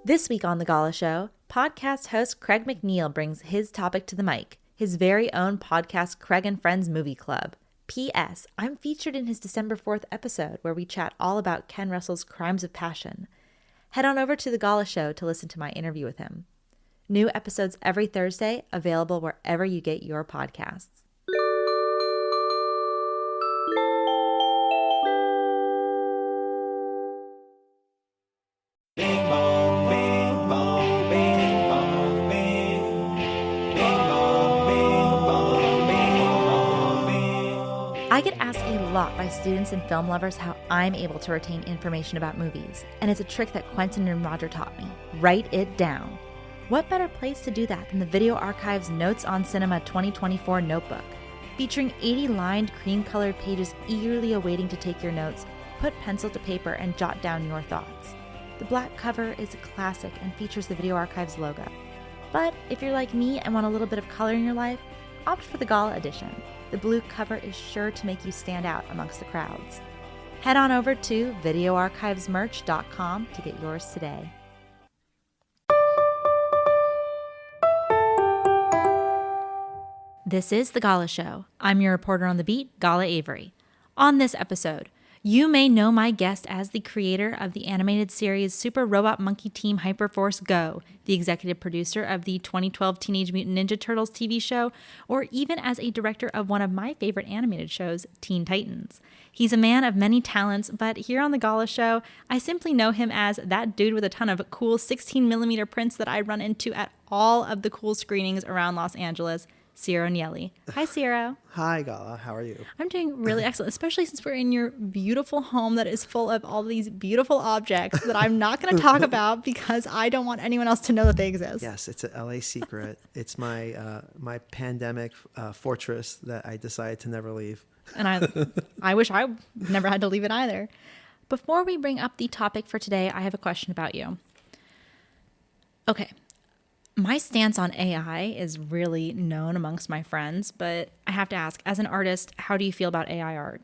This week on The Gala Show, podcast host Craig McNeil brings his topic to the mic, his very own podcast Craig and Friends Movie Club. P.S. I'm featured in his December 4th episode where we chat all about Ken Russell's Crimes of Passion. Head on over to The Gala Show to listen to my interview with him. New episodes every Thursday, available wherever you get your podcasts. I get asked a lot by students and film lovers how I'm able to retain information about movies, and it's a trick that Quentin and Roger taught me. Write it down. What better place to do that than the Video Archive's Notes on Cinema 2024 notebook? Featuring 80 lined, cream-colored pages eagerly awaiting to take your notes, put pencil to paper and jot down your thoughts. The black cover is a classic and features the Video Archive's logo. But if you're like me and want a little bit of color in your life, opt for the Gala edition. The blue cover is sure to make you stand out amongst the crowds. Head on over to videoarchivesmerch.com to get yours today. This is The Gala Show. I'm your reporter on the beat, Gala Avery. On this episode, you may know my guest as the creator of the animated series Super Robot Monkey Team Hyperforce Go, the executive producer of the 2012 Teenage Mutant Ninja Turtles TV show, or even as a director of one of my favorite animated shows, Teen Titans. He's a man of many talents, but here on The Gala Show, I simply know him as that dude with a ton of cool 16mm prints that I run into at all of the cool screenings around Los Angeles, Ciro Nieli. Hi, Ciro. Hi, Gala. How are you? I'm doing really excellent, especially since we're in your beautiful home that is full of all these beautiful objects that I'm not going to talk about because I don't want anyone else to know that they exist. Yes, it's an LA secret. It's my my pandemic fortress that I decided to never leave. And I wish I never had to leave it either. Before we bring up the topic for today, I have a question about you. Okay. My stance on AI is really known amongst my friends, but I have to ask, as an artist, how do you feel about AI art?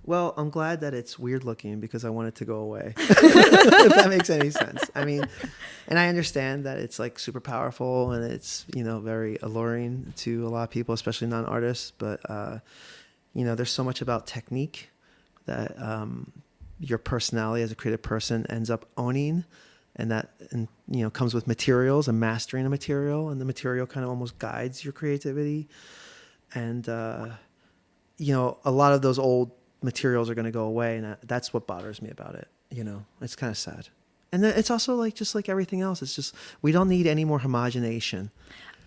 Well, I'm glad that it's weird looking because I want it to go away, if that makes any sense. I mean, and I understand that it's like super powerful and it's, very alluring to a lot of people, especially non-artists. But, there's so much about technique that your personality as a creative person ends up owning. And that, comes with materials and mastering a material, and the material kind of almost guides your creativity. And, a lot of those old materials are going to go away, and that's what bothers me about it. It's kind of sad. And then it's also just like everything else. It's just, we don't need any more homogenation.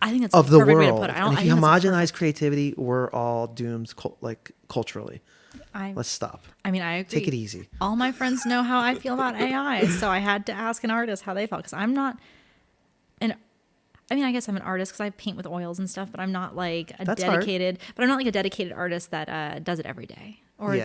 I think that's of the the perfect way to world. put it. And if you homogenize creativity, we're all doomed, culturally. Let's stop. I agree. Take it easy. All my friends know how I feel about AI, so I had to ask an artist how they felt, because I'm not I guess I'm an artist because I paint with oils and stuff, but I'm not like a dedicated. But I'm not like a dedicated artist that does it every day or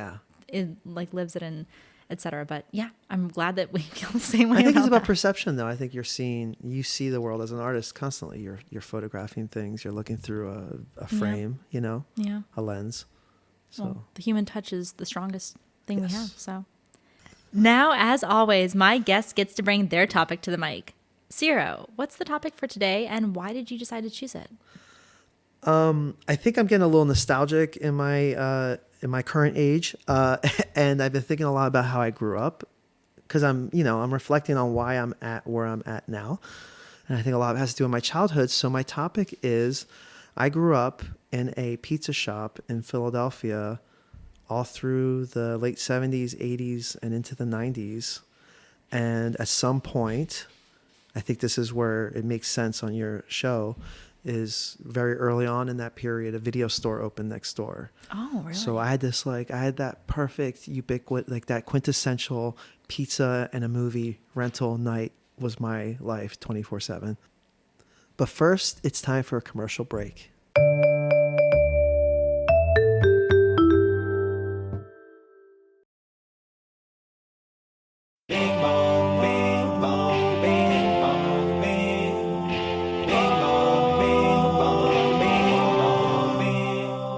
lives it and etc. But yeah, I'm glad that we feel the same way. I think it's about that. perception, though. I think you see the world as an artist constantly. You're photographing things. You're looking through a frame. A lens. So well, the human touch is the strongest thing we have. So now, as always, my guest gets to bring their topic to the mic. Ciro, what's the topic for today, and why did you decide to choose it? I think I'm getting a little nostalgic in my current age, and I've been thinking a lot about how I grew up, because I'm reflecting on why I'm at where I'm at now, and I think a lot of it has to do with my childhood. So my topic is, I grew up in a pizza shop in Philadelphia all through the late 70s, 80s, and into the 90s. And at some point, I think this is where it makes sense on your show, is very early on in that period, a video store opened next door. Oh, really? So I had that perfect that quintessential pizza and a movie rental night was my life 24/7. But first, it's time for a commercial break.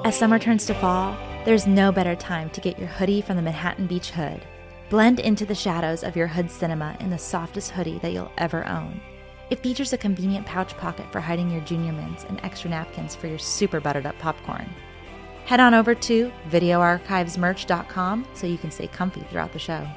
As summer turns to fall, there's no better time to get your hoodie from the Manhattan Beach Hood. Blend into the shadows of your hood cinema in the softest hoodie that you'll ever own. It features a convenient pouch pocket for hiding your junior mints and extra napkins for your super buttered up popcorn. Head on over to videoarchivesmerch.com so you can stay comfy throughout the show.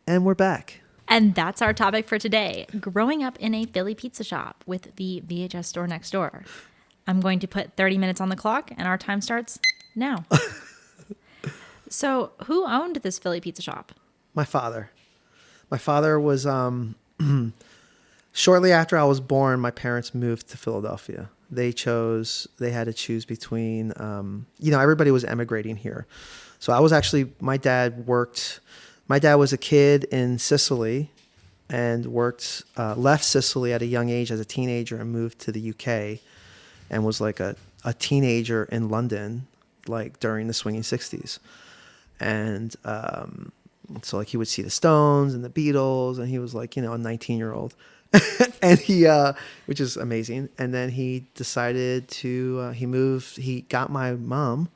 And we're back. And that's our topic for today, growing up in a Philly pizza shop with the VHS store next door. I'm going to put 30 minutes on the clock, and our time starts now. So, who owned this Philly pizza shop? My father. My father was, shortly after I was born, my parents moved to Philadelphia. They had to choose between, everybody was emigrating here. So I was actually, my dad was a kid in Sicily and left Sicily at a young age as a teenager and moved to the UK and was like a teenager in London, like during the swinging 60s. And so like he would see the Stones and the Beatles, and he was like, a 19-year-old. And he, which is amazing. And then he decided he got my mom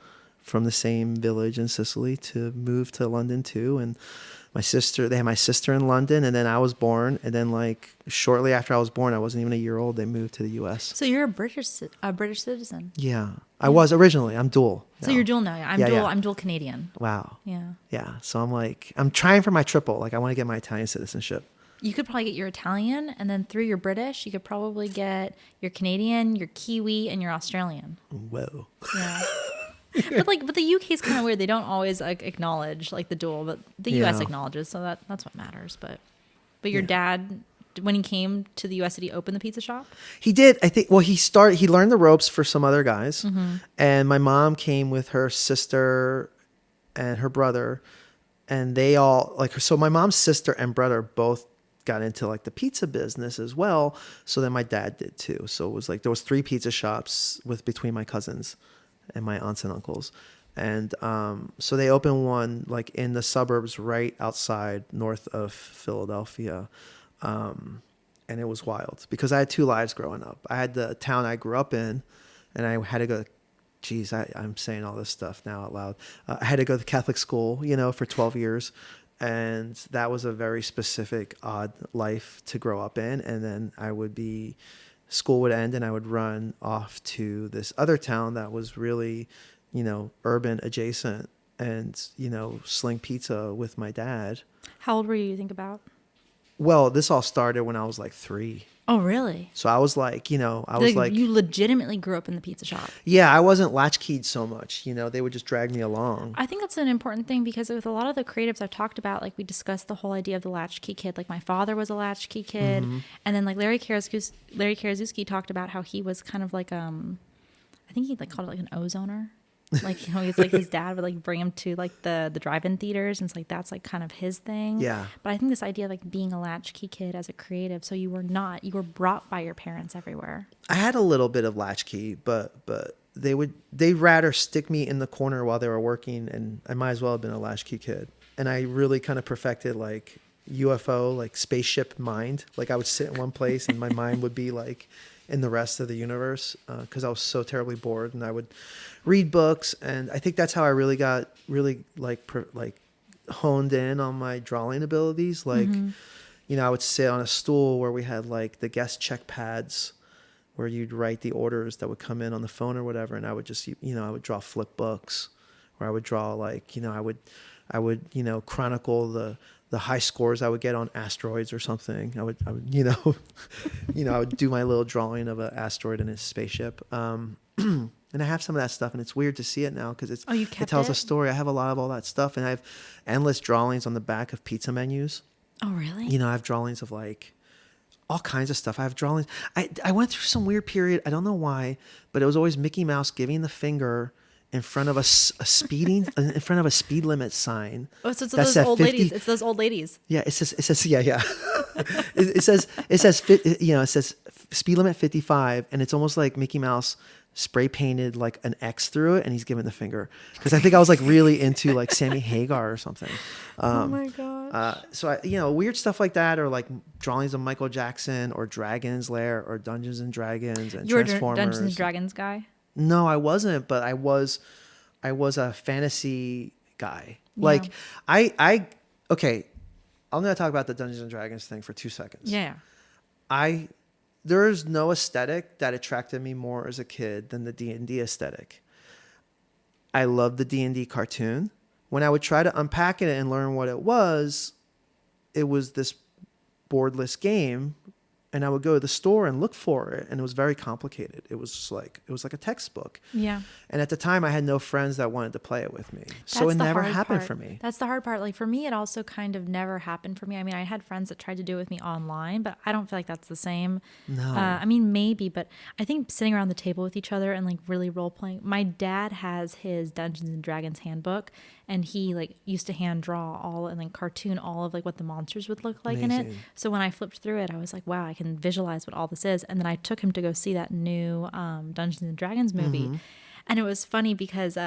from the same village in Sicily to move to London too. And they had my sister in London, and then I was born. And then like shortly after I was born, I wasn't even a year old, they moved to the US. So you're a British citizen. Yeah. I was originally. I'm dual. So you're dual now. I'm dual Canadian. Wow. Yeah. Yeah. So I'm trying for my triple. Like I want to get my Italian citizenship. You could probably get your Italian, and then through your British, you could probably get your Canadian, your Kiwi, and your Australian. Whoa. Yeah. But the UK is kind of weird. They don't always acknowledge like the dual, but the US acknowledges, so that's what matters. But your dad, when he came to the US, did he open the pizza shop? He did. I think. Well, he learned the ropes for some other guys, and my mom came with her sister and her brother, and they all so my mom's sister and brother both got into like the pizza business as well. So then my dad did too. So it was like there was 3 pizza shops between my cousins and my aunts and uncles. And so they opened one like in the suburbs right outside north of Philadelphia. And it was wild because I had 2 lives growing up. I had the town I grew up in, and I had to go, I'm saying all this stuff now out loud. I had to go to Catholic school, for 12 years. And that was a very specific, odd life to grow up in. And then school would end and I would run off to this other town that was really, urban adjacent and, sling pizza with my dad. How old were you think about? Well, this all started when I was like 3. Oh, really? So I was like, you legitimately grew up in the pizza shop. Yeah, I wasn't latchkeyed so much. They would just drag me along. I think that's an important thing because with a lot of the creatives I've talked about, like we discussed the whole idea of the latchkey kid. Like my father was a latchkey kid. Mm-hmm. And then like Larry Karaszewski talked about how he was kind of like, I think he called it like an ozoner. Like, he's like his dad would like bring him to like the drive-in theaters, and it's like that's like kind of his thing. Yeah. But I think this idea of like being a latchkey kid as a creative, so you were brought by your parents everywhere. I had a little bit of latchkey, but they'd rather stick me in the corner while they were working, and I might as well have been a latchkey kid. And I really kind of perfected like UFO, like spaceship mind. Like I would sit in one place and my mind would be like in the rest of the universe because I was so terribly bored, and I would read books, and I think that's how I really got honed in on my drawing abilities. Like, I would sit on a stool where we had like the guest check pads where you'd write the orders that would come in on the phone or whatever, and I would just I would draw flip books, or I would draw like I would chronicle the high scores I would get on asteroids or something. I would I would do my little drawing of an asteroid and a spaceship. And I have some of that stuff, and it's weird to see it now because it tells a story. I have a lot of all that stuff, and I have endless drawings on the back of pizza menus. Oh, really? I have drawings of like all kinds of stuff. I have drawings. I went through some weird period. I don't know why, but it was always Mickey Mouse giving the finger in front of a speed limit sign. Oh, so it's those old 50, ladies. It's those old ladies. Yeah, it says yeah. it says speed limit 55, and it's almost like Mickey Mouse spray painted like an X through it, and he's giving the finger, because I think I was like really into like Sammy Hagar or something. Oh my god. So I, weird stuff like that, or like drawings of Michael Jackson or Dragon's Lair or Dungeons and Dragons and You were a Transformers. Dungeons and Dragons guy? No, I wasn't, but I was a fantasy guy. Yeah. Like okay, I'm going to talk about the Dungeons and Dragons thing for 2 seconds. Yeah. There's no aesthetic that attracted me more as a kid than the D&D aesthetic. I loved the D&D cartoon. When I would try to unpack it and learn what it was this boardless game, and I would go to the store and look for it, and it was very complicated. It was like a textbook. Yeah. And at the time, I had no friends that wanted to play it with me. So it never happened for me. That's the hard part. Like for me, it also kind of never happened for me. I mean, I had friends that tried to do it with me online, but I don't feel like that's the same. No. I mean, maybe, but I think sitting around the table with each other and like really role playing. My dad has his Dungeons and Dragons handbook, and he like used to hand draw all and like cartoon all of like what the monsters would look like in it. So when I flipped through it, I was like, wow, I can visualize what all this is. And then I took him to go see that new Dungeons and Dragons movie. Mm-hmm. And it was funny because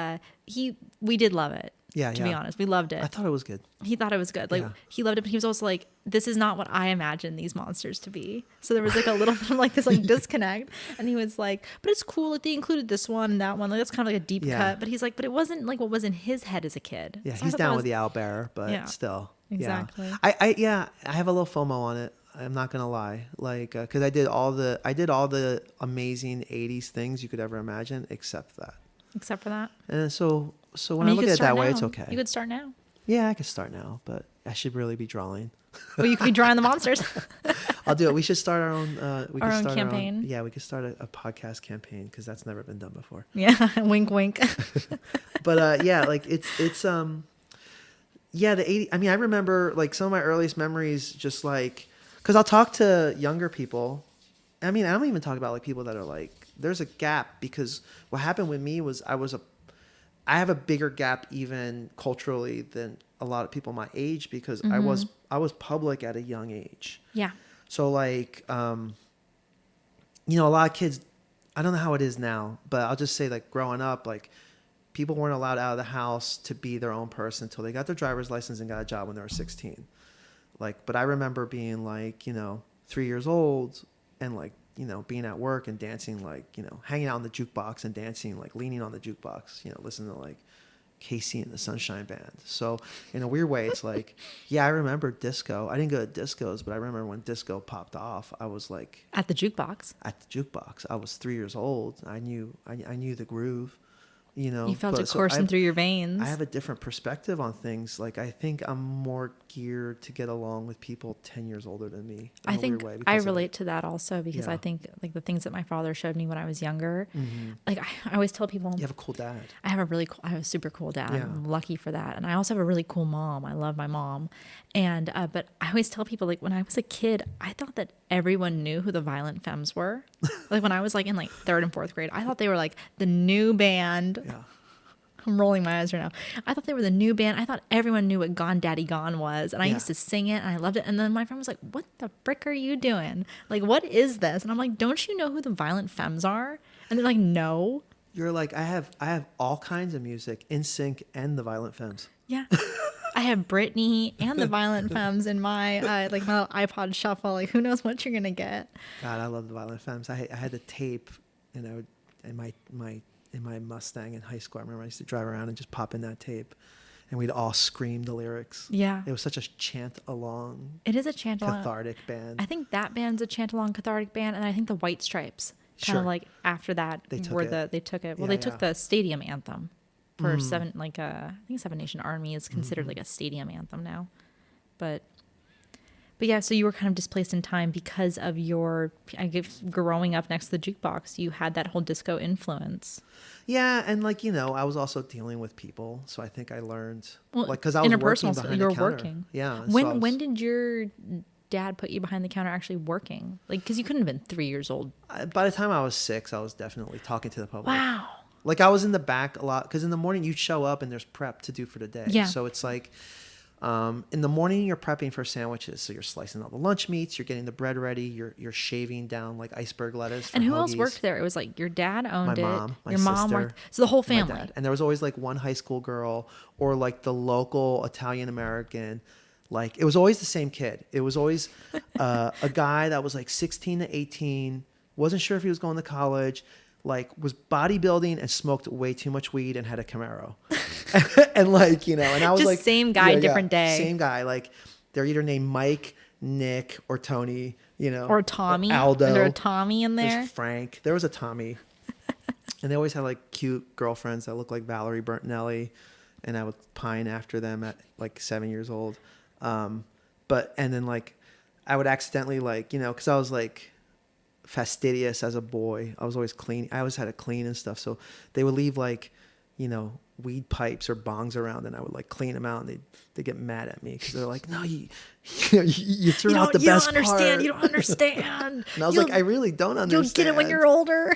we did love it. Yeah, to be honest, we loved it. I thought it was good. He thought it was good. Like he loved it, but he was also like, "This is not what I imagined these monsters to be." So there was like a little bit of like this like disconnect, and he was like, "But it's cool. Like they included this one and that one. Like that's kind of like a deep cut." But he's like, "But it wasn't like what was in his head as a kid." Yeah, so he's down with the owlbear, but still, exactly. I have a little FOMO on it. I'm not gonna lie, like because I did all the amazing '80s things you could ever imagine, except that. Except for that. And so when I look at it that way, it's okay. You could start now. Yeah, I could start now, but I should really be drawing. Well, you could be drawing the monsters. I'll do it. We should start our own. Our own campaign. We could start a podcast campaign because that's never been done before. Yeah, wink, wink. But like it's the 80s. I mean, I remember like some of my earliest memories, just like because I'll talk to younger people. I mean, I don't even talk about like people that are like. There's a gap because what happened with me was I have a bigger gap even culturally than a lot of people my age because I was public at a young age. Yeah. So like, a lot of kids, I don't know how it is now, but I'll just say like growing up, like people weren't allowed out of the house to be their own person until they got their driver's license and got a job when they were 16. Like, but I remember being like, 3 years old and like, being at work and dancing, like, hanging out on the jukebox and dancing, like leaning on the jukebox, listening to like Casey and the Sunshine Band. So in a weird way, it's like, yeah, I remember disco. I didn't go to discos, but I remember when disco popped off, I was like at the jukebox. I was 3 years old. I knew the groove. You felt it coursing through your veins. I have a different perspective on things. Like I think I'm more geared to get along with people 10 years older than me. I think I relate to that also because I think like the things that my father showed me when I was younger, like I always tell people, you have a cool dad. I have a super cool dad. Yeah. I'm lucky for that. And I also have a really cool mom. I love my mom. And, but I always tell people like when I was a kid, I thought that everyone knew who the Violent Femmes were. Like when I was like in like 3rd and 4th grade, I thought they were like the new band. Yeah. I'm rolling my eyes right now. I thought they were the new band. I thought everyone knew what Gone Daddy Gone was. And I used to sing it and I loved it. And then my friend was like, what the frick are you doing? Like, what is this? And I'm like, don't you know who the Violent Femmes are? And they're like, no. You're like, I have all kinds of music, NSYNC and the Violent Femmes. Yeah. I have Britney and the Violent Femmes in my my little iPod shuffle. Like, who knows what you're gonna get? God, I love the Violent Femmes. I had the tape, and I would in my Mustang in high school. I remember I used to drive around and just pop in that tape, and we'd all scream the lyrics. Yeah, it was such a chant along. It is a chant along cathartic band. I think that band's a chant along cathartic band, and I think the White Stripes kind of like after that they took it. Well, they took the stadium anthem. For I think Seven Nation Army is considered like a stadium anthem now, but yeah. So you were kind of displaced in time because of growing up next to the jukebox. You had that whole disco influence. Yeah, and I was also dealing with people, so I think I learned because I was working behind the counter. Working. Yeah. When did your dad put you behind the counter actually working? Like, because you couldn't have been 3 years old. By the time I was 6, I was definitely talking to the public. Wow. Like I was in the back a lot because in the morning you'd show up and there's prep to do for the day. Yeah. So it's like, In the morning, you're prepping for sandwiches. So you're slicing all the lunch meats. You're getting the bread ready. You're shaving down like iceberg lettuce. And who hoagies. else worked there? It was like your dad owned My it. mom, my your mom sister, worked. So the whole my family. dad. And there was always like one high school girl or like the local Italian American. Like it was always the same kid. It was always a guy that was like 16 to 18. Wasn't sure if he was going to college. Like was bodybuilding and smoked way too much weed and had a Camaro. And like, you know, and I was Just like, same guy, different day. Same guy. Like they're either named Mike, Nick, or Tony, you know, Or Tommy. or Aldo. Is there a Tommy in there? There's Frank. There was a Tommy. And they always had like cute girlfriends that looked like Valerie Bertinelli. And I would pine after them at like 7 years old. And then like I would accidentally like, you know, cause I was like fastidious as a boy. I was always clean. I always had to clean and stuff. So they would leave like, you know, weed pipes or bongs around and I would like clean them out and they'd get mad at me because they're like, no, you threw out the best part. You don't understand. And I was like, I really don't understand. You'll get it when you're older.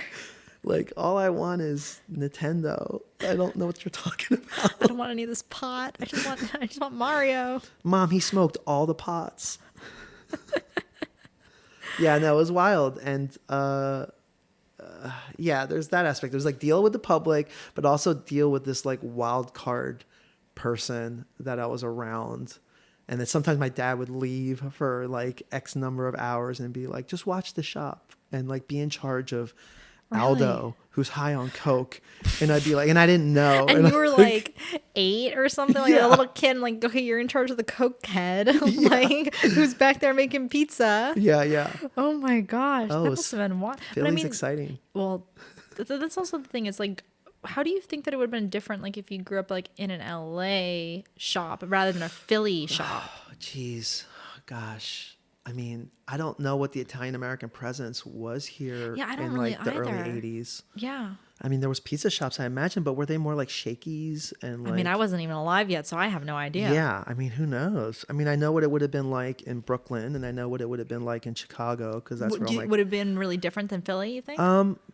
Like, all I want is Nintendo. I don't know what you're talking about. I don't want any of this pot. I just want Mario. Mom, he smoked all the pots. Yeah, no, it was wild. And yeah, there's that aspect. There's like deal with the public, but also deal with this like wild card person that I was around. And then sometimes my dad would leave for like X number of hours and be like, just watch the shop and like be in charge of Aldo, who's high on coke. And I'd be like, and I didn't know. And you were like 8 or something, like a little kid, like, okay, you're in charge of the coke head, like who's back there making pizza. Yeah. Oh my gosh, that must have been wild. Philly's exciting. Well, that's also the thing. It's like, how do you think that it would have been different, like if you grew up like in an LA shop rather than a Philly shop? Jeez, gosh. I mean, I don't know what the Italian American presence was here in like the early 80s. Yeah. I mean, there was pizza shops, I imagine, but were they more like Shakey's and like... I mean, I wasn't even alive yet, so I have no idea. Yeah. I mean, who knows? I mean, I know what it would have been like in Brooklyn and I know what it would have been like in Chicago because that's where I'm like... Would it have been really different than Philly, you think?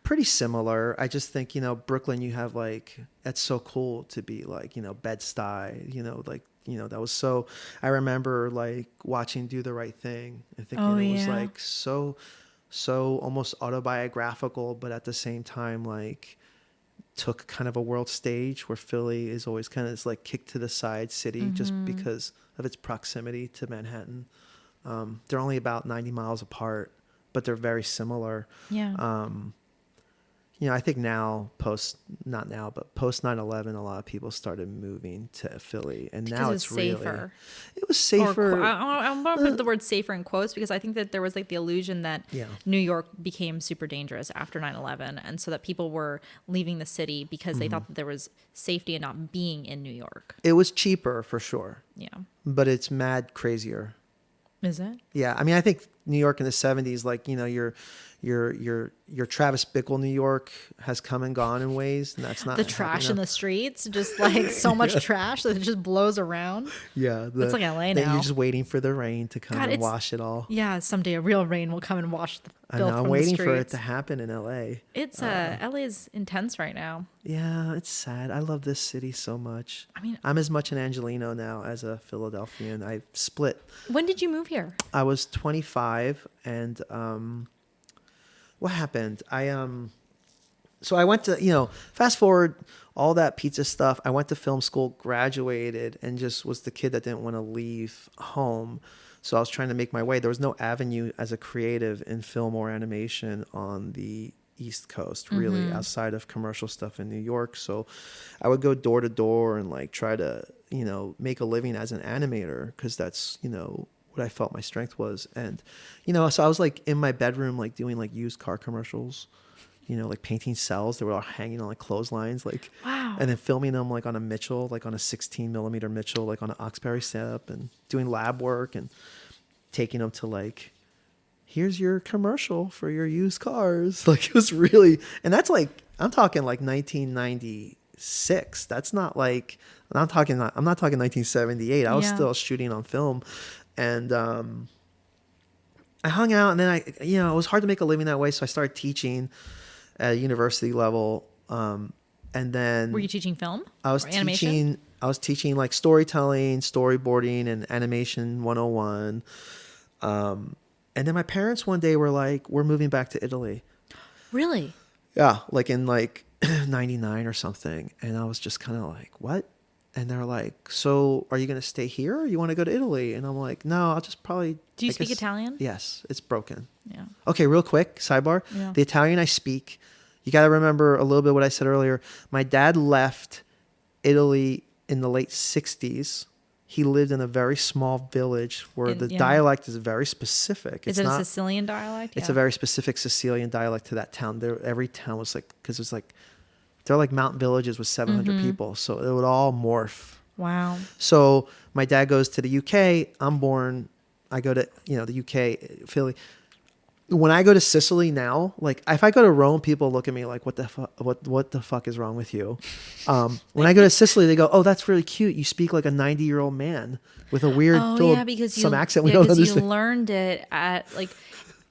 Pretty similar. I just think, you know, Brooklyn, you have like... It's so cool to be like, you know, Bed-Stuy, you know, like... You know, that was so, I remember like watching Do the Right Thing and thinking it was like so almost autobiographical, but at the same time, like took kind of a world stage where Philly is always kind of this like kicked to the side city just because of its proximity to Manhattan. They're only about 90 miles apart, but they're very similar. Yeah. You know, I think now post 9/11, a lot of people started moving to Philly, and now it's safer. It was safer. I'm going to put the word safer in quotes because I think that there was like the illusion that New York became super dangerous after 9/11, and so that people were leaving the city because they thought that there was safety in not being in New York. It was cheaper for sure. Yeah, but it's mad crazier. Is it? Yeah, I mean, I think New York in the 70s, like, you know, your Travis Bickle New York has come and gone in ways, and that's not the trash in the streets, just like so much trash that it just blows around. Yeah, it's like LA now. You're just waiting for the rain to come and wash it all. Yeah, someday a real rain will come and wash the filth I'm from waiting the for it to happen in LA. It's LA is intense right now. Yeah, it's sad. I love this city so much. I mean, I'm as much an Angelino now as a Philadelphian. I split. When did you move here? I was 25, and what happened? So I went to, you know, fast forward all that pizza stuff. I went to film school, graduated, and just was the kid that didn't want to leave home. So I was trying to make my way. There was no avenue as a creative in film or animation on the East Coast, really, outside of commercial stuff in New York. So I would go door to door and like try to, you know, make a living as an animator because that's, you know, what I felt my strength was. And, you know, so I was like in my bedroom, like doing like used car commercials, you know, like painting cells. They were all hanging on like clotheslines, like, wow. And then filming them like on a Mitchell, like on a 16 millimeter Mitchell, like on an Oxbury setup, and doing lab work and taking them to like, here's your commercial for your used cars. Like it was really, and that's like, I'm talking like 1996. That's not like, I'm not talking 1978. I was still shooting on film. And I hung out, and then it was hard to make a living that way. So I started teaching at a university level. And then Were you teaching film? I was or animation? teaching like storytelling, storyboarding, and animation 101. And then my parents one day were like, "We're moving back to Italy." Really? Yeah, like in like 99 or something. And I was just kind of like, "What?" And they're like, "So are you going to stay here or you want to go to Italy?" And I'm like, "No, I'll just probably." Do you speak Italian? Yes, it's broken. Yeah. Okay, real quick, sidebar. Yeah. The Italian I speak, you got to remember a little bit what I said earlier. My dad left Italy in the late 60s. He lived in a very small village where the dialect is very specific. Is it a Sicilian dialect? It's a very specific Sicilian dialect to that town. Every town was like, because it was like, they're like mountain villages with 700 people. So it would all morph. Wow. So my dad goes to the UK. I go to, the UK, Philly. When I go to Sicily now, like if I go to Rome, people look at me like, what the fuck is wrong with you? When I go to Sicily, they go, "Oh, that's really cute. You speak like a 90-year-old man with a weird some accent we don't understand." You learned it at like,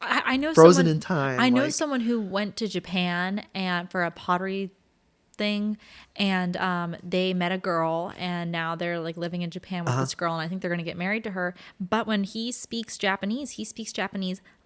I know frozen in time. I know someone who went to Japan and for a pottery thing, and they met a girl, and now they're like living in Japan with this girl, and I think they're going to get married to her. But when he speaks Japanese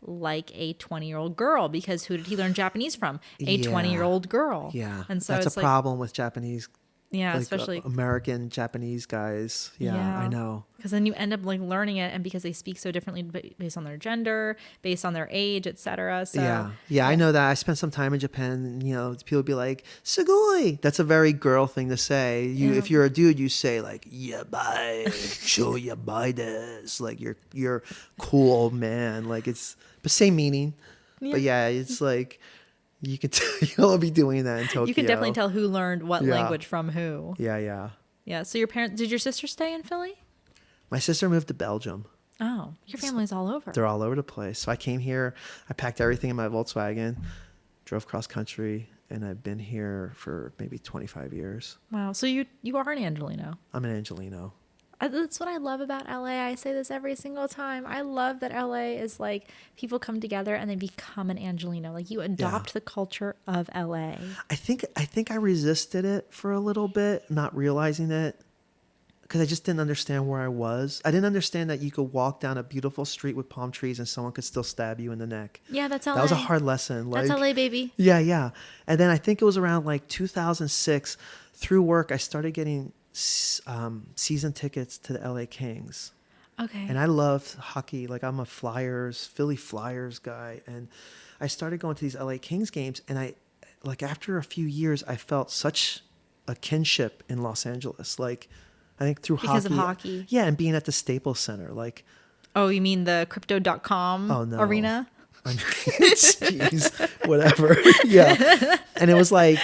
like a 20-year-old girl, because who did he learn Japanese from? A 20-year-old girl. Yeah, and so that's a problem with Japanese. Yeah, like, especially American Japanese guys. Yeah, I know. Because then you end up like learning it, and because they speak so differently based on their gender, based on their age, etc. So yeah, I know that. I spent some time in Japan. And, people be like, "Sugoi." That's a very girl thing to say. If you're a dude, you say like, "Yeah, bye, show ya buy this." Like you're cool old man. Like it's but same meaning. Yeah. But yeah, it's like. You can you'll be doing that in Tokyo. You can definitely tell who learned what language from who. Yeah. So did your sister stay in Philly? My sister moved to Belgium. Oh, your family's all over. They're all over the place. So I came here. I packed everything in my Volkswagen, drove cross country, and I've been here for maybe 25 years. Wow. So you are an Angelino. I'm an Angelino. That's what I love about LA. I say this every single time. I love that LA is like people come together and they become an Angelino. Like you adopt the culture of LA. I think I resisted it for a little bit, not realizing it, because I just didn't understand where I was. I didn't understand that you could walk down a beautiful street with palm trees and someone could still stab you in the neck. Yeah, that's LA. That was a hard lesson. That's LA, baby. Yeah. And then I think it was around like 2006, through work, I started getting season tickets to the LA Kings. Okay. And I love hockey. Like I'm a Philly Flyers guy. And I started going to these LA Kings games. And after a few years, I felt such a kinship in Los Angeles. Like I think through because of hockey. Yeah. And being at the Staples Center. Like, oh, you mean the crypto.com arena? Jeez, whatever. Yeah. And I was like,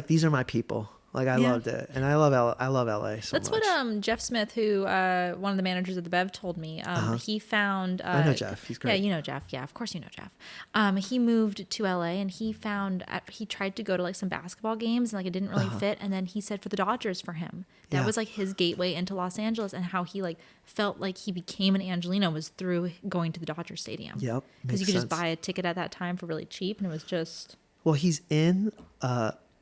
these are my people. Like I loved it, and I love LA so That's much. what Jeff Smith, who one of the managers at the Bev, told me. He found. I know Jeff. He's great. Yeah, you know Jeff. Yeah, of course you know Jeff. He moved to LA, and he found he tried to go to like some basketball games, and like it didn't really fit. And then he said for the Dodgers for him, that was like his gateway into Los Angeles, and how he like felt like he became an Angelino was through going to the Dodger Stadium. Yep, because you could just buy a ticket at that time for really cheap, and it was just. Well, he's in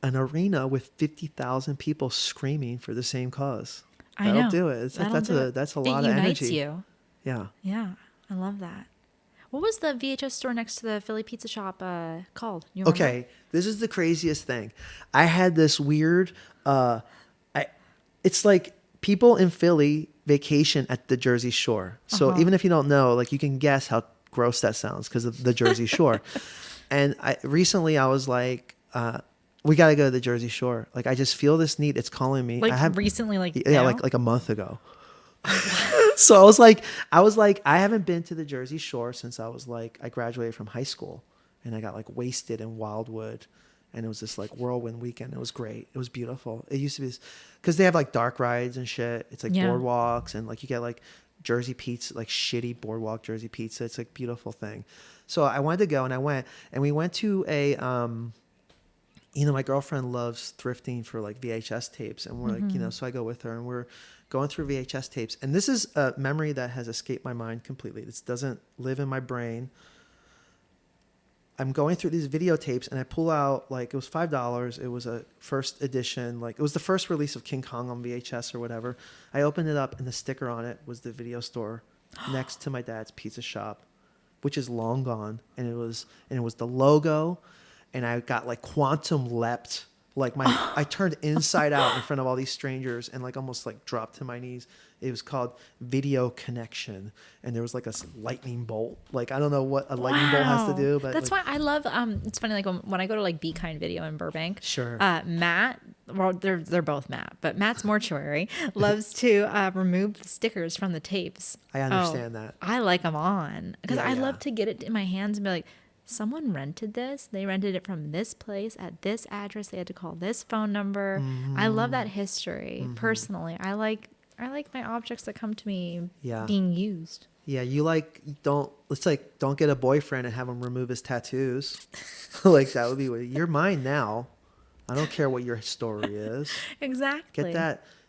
an arena with 50,000 people screaming for the same cause. That'll do it. That's a lot of energy. It unites you. Yeah. Yeah, I love that. What was the VHS store next to the Philly Pizza Shop called? You remember? Okay, this is the craziest thing. I had this weird. It's like people in Philly vacation at the Jersey Shore. So even if you don't know, like you can guess how gross that sounds because of the Jersey Shore. And recently I was like. We got to go to the Jersey Shore. Like, I just feel this need. It's calling me. Recently, now? like a month ago. So I was like, I haven't been to the Jersey Shore since I graduated from high school, and I got like wasted in Wildwood, and it was this like whirlwind weekend. It was great. It was beautiful. It used to be because they have like dark rides and shit. It's like boardwalks, and like you get like Jersey pizza, like shitty boardwalk Jersey pizza. It's like a beautiful thing. So I wanted to go, and I went, and we went to a. My girlfriend loves thrifting for like VHS tapes, and we're like, so I go with her, and we're going through VHS tapes. And this is a memory that has escaped my mind completely. This doesn't live in my brain. I'm going through these videotapes and I pull out, like, it was $5. It was a first edition, like it was the first release of King Kong on VHS or whatever. I opened it up and the sticker on it was the video store next to my dad's pizza shop, which is long gone. And it was the logo, and I got like quantum leapt. Like I turned inside out in front of all these strangers and like almost like dropped to my knees. It was called Video Connection, and there was like a lightning bolt. Like I don't know what a lightning bolt has to do, but that's like, why I love. It's funny, like when I go to like Be Kind Video in Burbank. Sure. Matt, well, they're both Matt, but Matt's mortuary loves to remove the stickers from the tapes. I understand that. I like them on because Yeah, I yeah. love to get it in my hands and be like, someone rented this. They rented it from this place at this address. They had to call this phone number. I love that history. Personally, I like my objects that come to me being used. Yeah, don't get a boyfriend and have him remove his tattoos. Like that would be weird. You're mine now. I don't care what your story is. Exactly.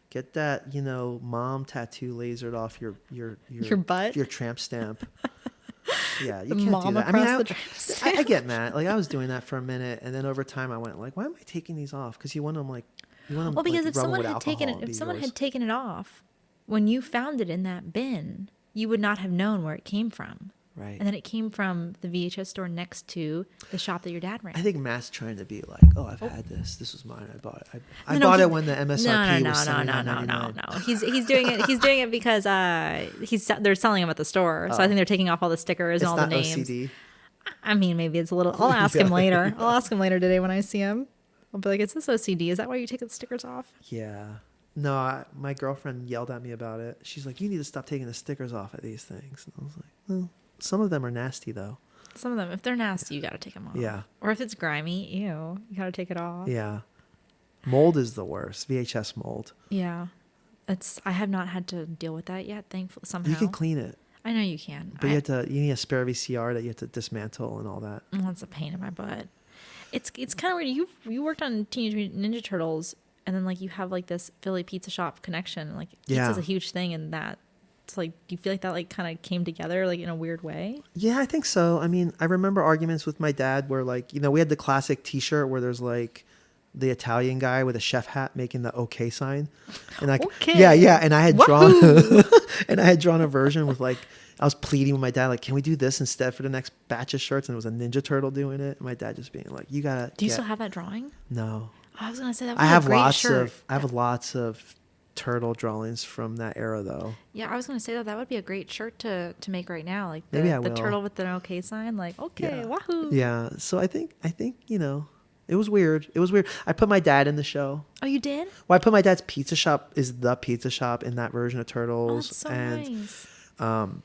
Get that, mom tattoo lasered off your butt? Your tramp stamp. Yeah, you The can't mom do that. across the tramp stamp. I get mad. Like I was doing that for a minute, and then over time I went like, why am I taking these off? Because you want them Well, because like, if someone had taken it off when you found it in that bin, you would not have known where it came from. Right. And then it came from the VHS store next to the shop that your dad ran. I think Matt's trying to be like, oh, I've had this. This was mine. I bought it. I bought it when the MSRP was $79.99. No. He's doing it. He's doing it because they're selling them at the store. So I think they're taking off all the stickers and all the names. OCD. I mean, maybe it's a little. I'll ask him later. I'll ask him later today when I see him. I'll be like, "Is this OCD? Is that why you take the stickers off?" Yeah. No, my girlfriend yelled at me about it. She's like, you need to stop taking the stickers off of these things. And I was like, well, some of them are nasty, though. Some of them, if they're nasty, you got to take them off. Yeah. Or if it's grimy, you got to take it off. Yeah. Mold is the worst. VHS mold. Yeah. I have not had to deal with that yet, thankfully, somehow. You can clean it. I know you can. But you need a spare VCR that you have to dismantle and all that. Well, it's a pain in my butt. It's kind of weird. You worked on Teenage Mutant Ninja Turtles, and then like you have like this Philly pizza shop connection. Like pizza's a huge thing in that. It's like, do you feel like that like kind of came together like in a weird way? Yeah, I think so. I mean, I remember arguments with my dad where like, we had the classic T-shirt where there's like the Italian guy with a chef hat making the okay sign. And like, okay. Yeah. And I had drawn a version with like, I was pleading with my dad, like, can we do this instead for the next batch of shirts? And it was a Ninja Turtle doing it. And my dad just being like, Do you still have that drawing? No. I was gonna say that would be a great shirt. I have lots of turtle drawings from that era, though. Yeah, I was gonna say that would be a great shirt to make right now. Like Maybe I the will. turtle with the okay sign. Like wahoo. Yeah. So I think it was weird. It was weird. I put my dad in the show. Oh, you did? Well, I put my dad's pizza shop is the pizza shop in that version of Turtles. Oh, that's so nice.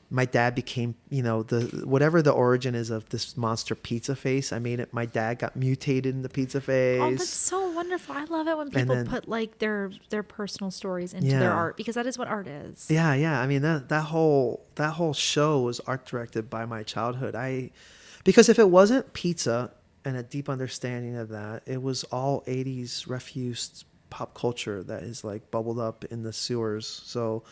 My dad became, whatever the origin is of this monster pizza face. I made it. My dad got mutated in the pizza face. Oh, that's so wonderful. I love it when people put like their personal stories into their art, because that is what art is. Yeah. I mean, that whole show was art directed by my childhood. Because if it wasn't pizza and a deep understanding of that, it was all 80s refuse pop culture that is like bubbled up in the sewers. So,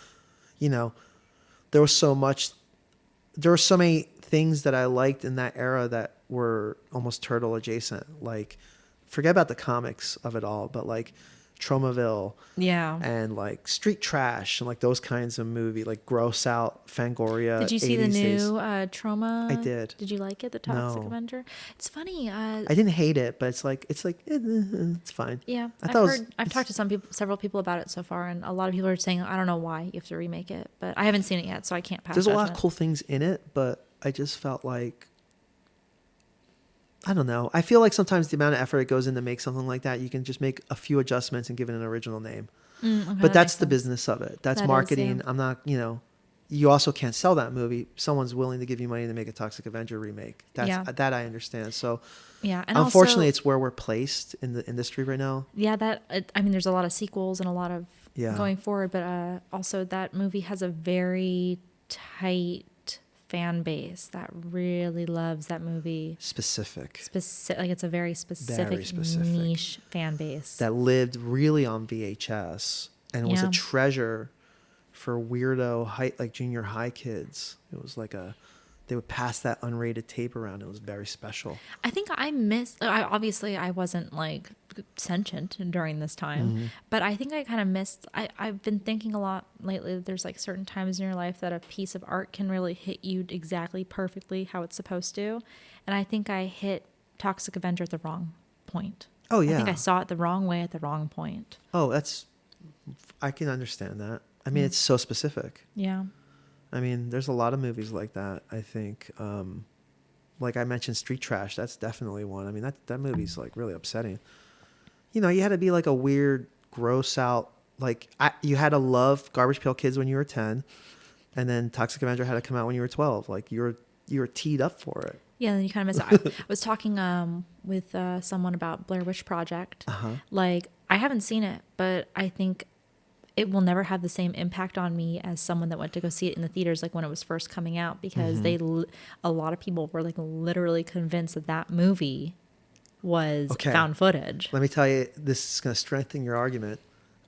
there was so many things that I liked in that era that were almost turtle adjacent. Like, forget about the comics of it all, but like Tromaville, and like Street Trash and like those kinds of movie, like gross out Fangoria. Did you see the new Troma? I did. Did you like it? The Toxic Avenger. It's funny. I didn't hate it, but it's fine. Yeah, I've talked to several people about it so far, and a lot of people are saying, I don't know why you have to remake it, but I haven't seen it yet, so I can't pass. There's a lot of cool things in it, but I just felt like, I don't know. I feel like sometimes the amount of effort it goes in to make something like that, you can just make a few adjustments and give it an original name. Okay, but that's the business of it. That's marketing. Yeah. I'm not, you also can't sell that movie. Someone's willing to give you money to make a Toxic Avenger remake. That I understand. So yeah, and unfortunately, it's where we're placed in the industry right now. Yeah, there's a lot of sequels and a lot of going forward, but also that movie has a very tight fan base that really loves that movie. Specific, like it's a very specific niche fan base that lived really on VHS and was a treasure for weirdo like junior high kids. It was like they would pass that unrated tape around. It was very special. I think obviously I wasn't like sentient during this time, but I think I kind of missed, I've been thinking a lot lately that there's like certain times in your life that a piece of art can really hit you exactly perfectly how it's supposed to. And I think I hit Toxic Avenger at the wrong point. Oh, yeah. I think I saw it the wrong way at the wrong point. Oh, I can understand that. I mean, it's so specific. Yeah. I mean, there's a lot of movies like that, I think. Like I mentioned, Street Trash, that's definitely one. I mean, that movie's like really upsetting. You know, you had to be like a weird, gross out, like you had to love Garbage Pail Kids when you were 10, and then Toxic Avenger had to come out when you were 12. Like you were teed up for it. Yeah, and you kind of miss it. I was talking with someone about Blair Witch Project. Like, I haven't seen it, but I think it will never have the same impact on me as someone that went to go see it in the theaters, like when it was first coming out, because a lot of people were like literally convinced that movie was found footage. Let me tell you, this is going to strengthen your argument.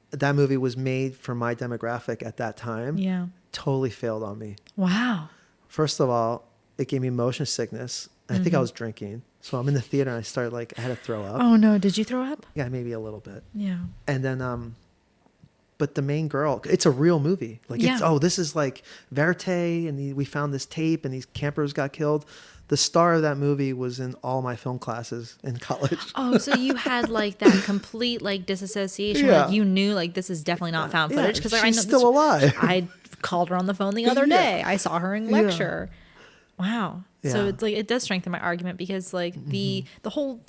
That movie was made for my demographic at that time. Yeah. Totally failed on me. Wow. First of all, it gave me motion sickness. I think I was drinking. So I'm in the theater and I started I had to throw up. Oh no, did you throw up? Yeah, maybe a little bit. Yeah. And then, but the main girl, it's a real movie. Like, this is like Verite, and we found this tape, and these campers got killed. The star of that movie was in all my film classes in college. Oh, so you had like that complete like disassociation. Yeah. Like you knew like this is definitely not found footage because she's I know still alive. I called her on the phone the other day. I saw her in lecture. Wow. Yeah. So it's like it does strengthen my argument because like the whole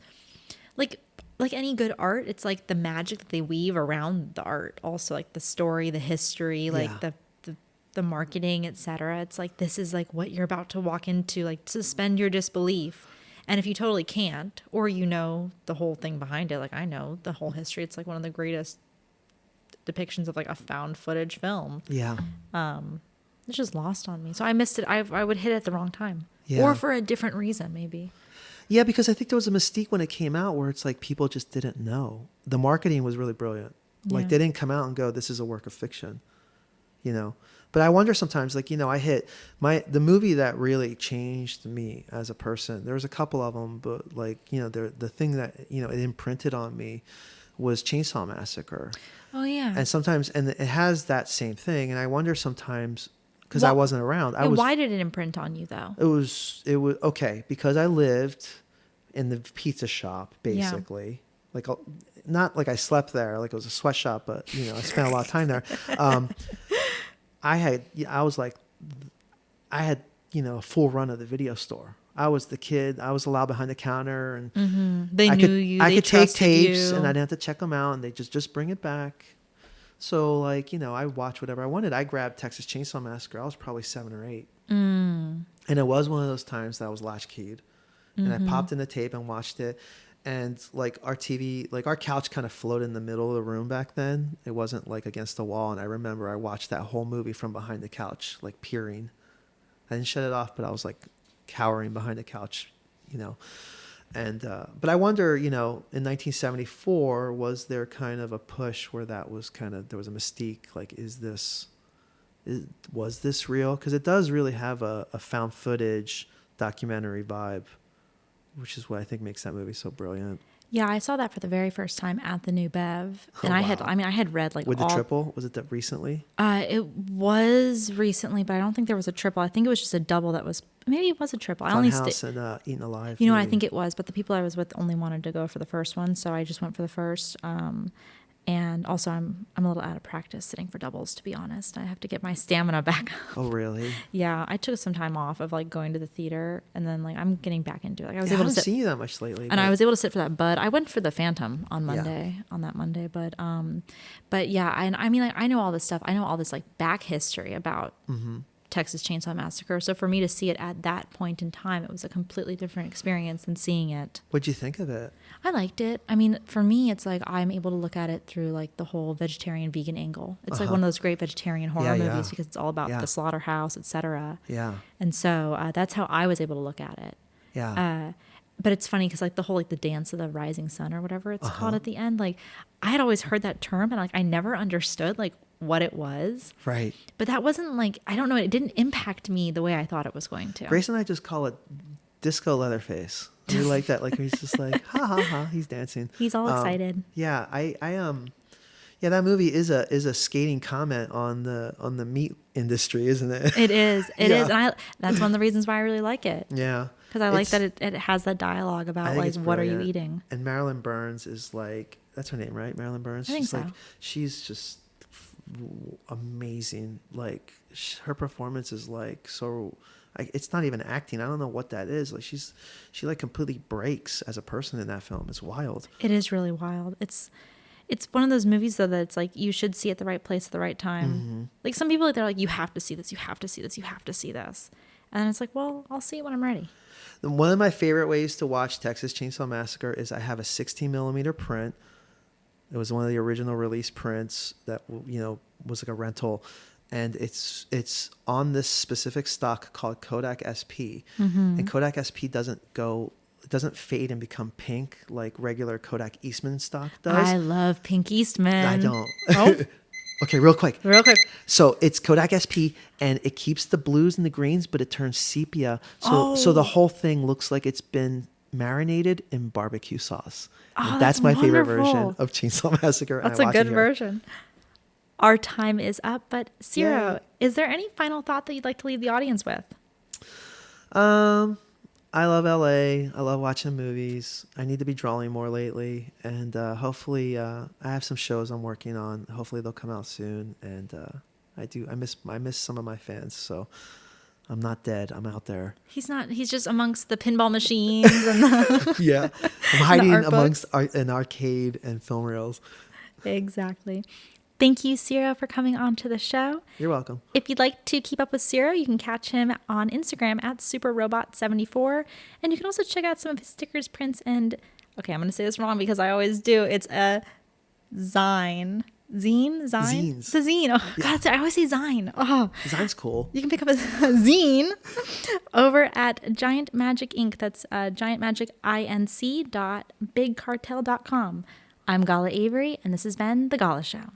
like any good art, it's like the magic that they weave around the art. Also like the story, the history, like the marketing, etc. It's like this is like what you're about to walk into, like suspend your disbelief. And if you totally can't, or you know the whole thing behind it, like I know the whole history, it's like one of the greatest depictions of like a found footage film. Yeah. It's just lost on me. So I missed it. I would hit it at the wrong time. Yeah. Or for a different reason, maybe. Yeah, because I think there was a mystique when it came out where it's like people just didn't know. The marketing was really brilliant. Like they didn't come out and go, this is a work of fiction, you know. But I wonder sometimes, like, you know, I hit the movie that really changed me as a person. There was a couple of them, but like, you know, the thing that, you know, it imprinted on me was Chainsaw Massacre. Oh yeah. And sometimes, and it has that same thing. And I wonder sometimes, because I wasn't around. Why did it imprint on you though? It was okay because I lived in the pizza shop basically. Like not like I slept there, like it was a sweatshop, but you know I spent a lot of time there. I had you know a full run of the video store. I was the kid. I was allowed behind the counter, and they knew you. I could take tapes, and I didn't have to check them out, and they just bring it back. So, like, you know, I watched whatever I wanted. I grabbed Texas Chainsaw Massacre. I was probably 7 or 8. And it was one of those times that I was latchkeyed. And I popped in the tape and watched it. And, like, our TV, like, our couch kind of floated in the middle of the room back then. It wasn't, like, against the wall. And I remember I watched that whole movie from behind the couch, like, peering. I didn't shut it off, but I was, like, cowering behind the couch, you know. And but I wonder, you know, in 1974, was there kind of a push where that was kind of, there was a mystique, like, was this real? Because it does really have a found footage documentary vibe, which is what I think makes that movie so brilliant. Yeah, I saw that for the very first time at the New Bev, and I had read like with the triple. Was it that recently? It was recently, but I don't think there was a triple. I think it was just a double. Maybe it was a triple. I only Funhouse and Eaten Alive. You know, I think it was, but the people I was with only wanted to go for the first one, so I just went for the first. And also, I'm a little out of practice sitting for doubles, to be honest. I have to get my stamina back. Oh, really? Yeah, I took some time off of like going to the theater, and then like I'm getting back into it. Like I was able to sit. I haven't seen you that much lately. And I was able to sit for that Bud. I went for the Phantom on Monday, on that Monday. But yeah, I mean, like I know all this stuff. I know all this like back history about Texas Chainsaw Massacre. So for me to see it at that point in time, it was a completely different experience than seeing it. What'd you think of it? I liked it. I mean, for me, it's like I'm able to look at it through like the whole vegetarian vegan angle. It's like one of those great vegetarian horror movies because it's all about the slaughterhouse, etc. Yeah. And so that's how I was able to look at it. Yeah. But it's funny because like the whole like the dance of the rising sun or whatever it's called at the end. Like I had always heard that term and like I never understood like what it was. Right. But that wasn't like, I don't know, it didn't impact me the way I thought it was going to. Grace and I just call it Disco Leatherface. We like that. Like he's just like, ha ha ha, he's dancing. He's all excited. Yeah, yeah, that movie is a scathing comment on the meat industry, isn't it? It is. It Yeah. is. And that's one of the reasons why I really like it. Yeah. Because I like that it has that dialogue about like, what are you eating? And Marilyn Burns is like, that's her name, right? Marilyn Burns. I think so. She's just amazing. Like her performance is like so. It's not even acting. I don't know what that is. Like she like completely breaks as a person in that film. It's wild. It is really wild. It's one of those movies though that it's like you should see at the right place at the right time. Mm-hmm. Like some people, they're like, you have to see this, you have to see this, you have to see this. And it's like, well, I'll see it when I'm ready. One of my favorite ways to watch Texas Chainsaw Massacre is I have a 16 millimeter print. It was one of the original release prints that, you know, was like a rental. And it's on this specific stock called Kodak SP. Mm-hmm. And Kodak SP doesn't fade and become pink like regular Kodak Eastman stock does. I love Pink Eastman. I don't. Oh. Okay, real quick. So it's Kodak SP, and it keeps the blues and the greens, but it turns sepia. So the whole thing looks like it's been marinated in barbecue sauce. Oh, that's my favorite wonderful. version of Chainsaw Massacre. That's a good version. Our time is up, but Ciro, is there any final thought that you'd like to leave the audience with? I love LA. I love watching movies. I need to be drawing more lately, and hopefully, I have some shows I'm working on. Hopefully, they'll come out soon. And I miss some of my fans. So I'm not dead. I'm out there. He's not. He's just amongst the pinball machines and the yeah. I'm hiding amongst books. An arcade and film reels. Exactly. Thank you, Ciro, for coming on to the show. You're welcome. If you'd like to keep up with Ciro, you can catch him on Instagram at superrobot74. And you can also check out some of his stickers, prints, and, okay, I'm going to say this wrong because I always do. It's a zine. Zine? Zines. It's a zine. Oh, yeah. God, I always say zine. Oh. Zine's cool. You can pick up a zine over at Giant Magic Inc. That's giantmagicinc.bigcartel.com. I'm Gala Avery, and this has been The Gala Show.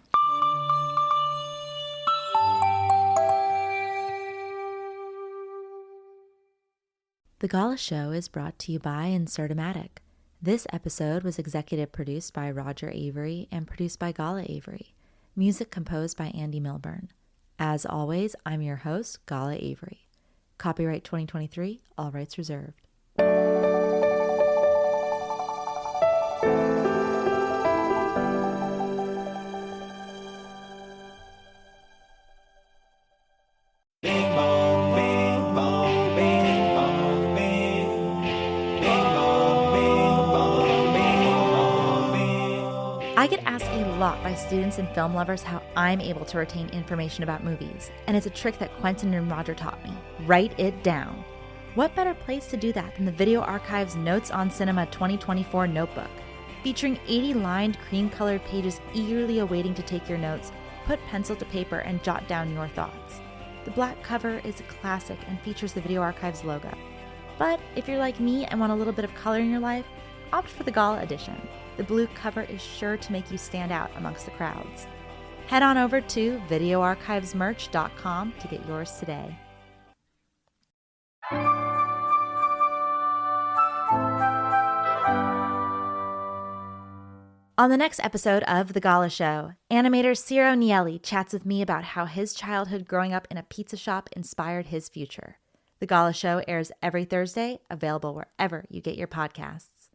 The Gala Show is brought to you by Insertomatic. This episode was executive produced by Roger Avery and produced by Gala Avery. Music composed by Andy Milburn. As always, I'm your host, Gala Avery. Copyright 2023, all rights reserved. I get asked a lot by students and film lovers how I'm able to retain information about movies, and it's a trick that Quentin and Roger taught me. Write it down. What better place to do that than the Video Archive's Notes on Cinema 2024 notebook? Featuring 80 lined, cream-colored pages eagerly awaiting to take your notes, put pencil to paper and jot down your thoughts. The black cover is a classic and features the Video Archive's logo. But if you're like me and want a little bit of color in your life, opt for the Gala edition. The blue cover is sure to make you stand out amongst the crowds. Head on over to videoarchivesmerch.com to get yours today. On the next episode of The Gala Show, animator Ciro Nieli chats with me about how his childhood growing up in a pizza shop inspired his future. The Gala Show airs every Thursday, available wherever you get your podcasts.